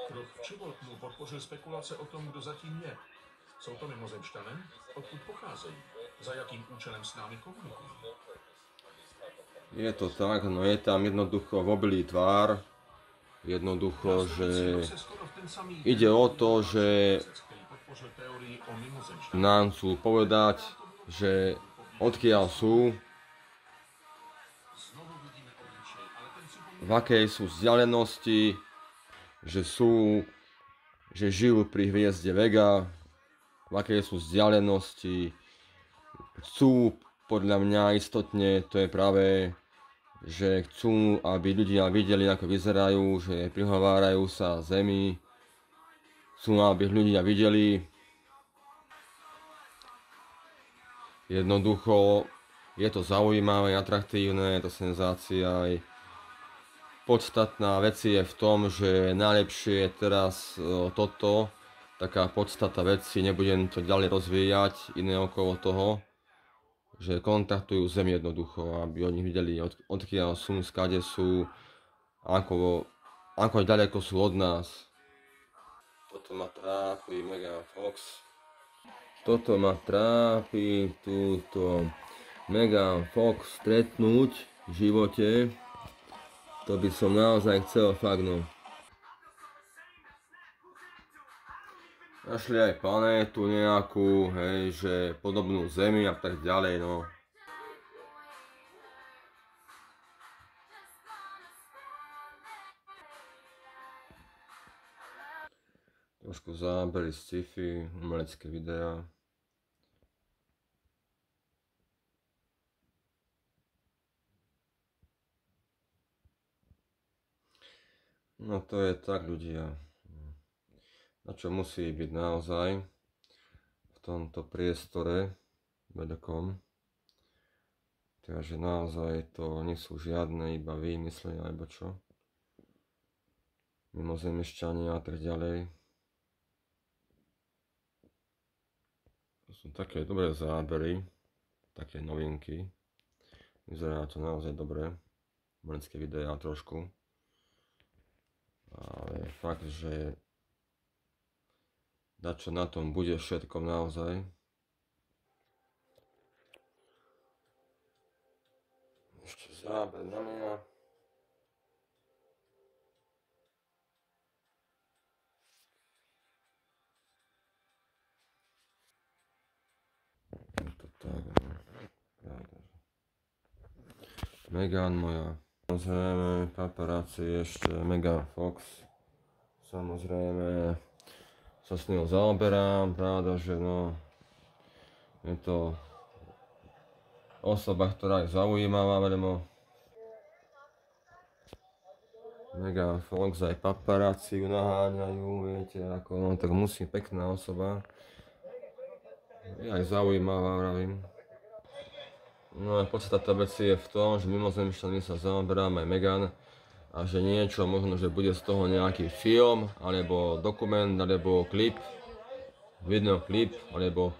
Kruh v Čivoltnu podpořil spekulace o tom, kdo zatím je. Jsou to mimozemšťané? Odkud pocházejí? Za jakým účelem s námi komunikují? Je to tak, no je tam jednoducho vobilý tvár, jednoducho, že ide o to, že nám chcú povedať, že odkiaľ sú, v akej sú vzdialenosti, že žijú pri hviezde Vega, v akej sú vzdialenosti, chcú podľa mňa istotne, to je práve, že chcú, aby ľudia videli, ako vyzerajú, že prihovárajú sa Zemi, chcú, aby ľudia videli. Jednoducho je to zaujímavé, atraktívne, je to senzácia. Aj podstatná vec je v tom, že najlepšie je teraz toto, taká podstata veci, nebudem to ďalej rozvíjať, iné okolo toho, že kontaktujú Zem jednoducho, aby oni videli, odkiaľ sú, skade sú, ako ďaleko sú od nás. Toto ma trápi, Megan Fox. Toto ma trápi, túto Megan Fox stretnúť v živote. To by som naozaj chcel fakt, no. Našli aj planétu nejakú, hej, že podobnú Zemi a tak ďalej, no. Trošku zábery z sci-fi, umelecké videá. No to je tak, ľudia. Na čo musí byť naozaj v tomto priestore veľkom. Takže naozaj to nie sú žiadne iba výmysly alebo čo. Mimozemšťania a tak ďalej. To sú také dobré zábery, také novinky. Vyzerá to naozaj dobre. Umelecké videá trošku. Ale fakt, že dačo na tom bude všetko naozaj. Ešte záber na mňa. Je to tak, no. Megan moja. Samozrejme, paparazzi ešte, Megan Fox. Samozrejme, sa s ňou zaoberám, pravda, že no, je to osoba, ktorá je zaujímavá veľmi. Megan Fox, aj paparazzi ju naháňajú, viete, ako, no, tak musí, pekná osoba. Je aj zaujímavá, vravím. No a podstata veci je v tom, že mimozemšťaní sa zaoberám aj Megan a že niečo, možno, že bude z toho nejaký film, alebo dokument, alebo klip, videoklip, alebo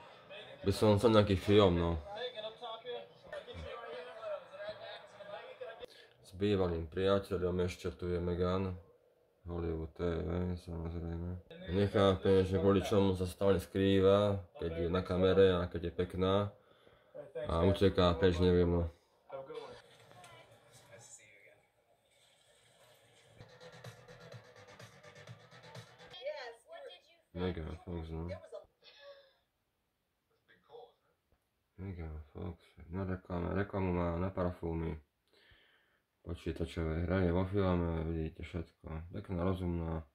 by som chcel nejaký film, no. S bývalým priateľom ešte tu je Megan, Hollywood TV, samozrejme. Nechápem, že kvôli čomu sa stále skrýva, keď je na kamere a keď je pekná a uteká preč, neviem, no. Megan Fox, no. Megan Fox, na reklamu má na parfúmy. Počítačové hraje vo filme, vidíte všetko. Pekná, rozumná.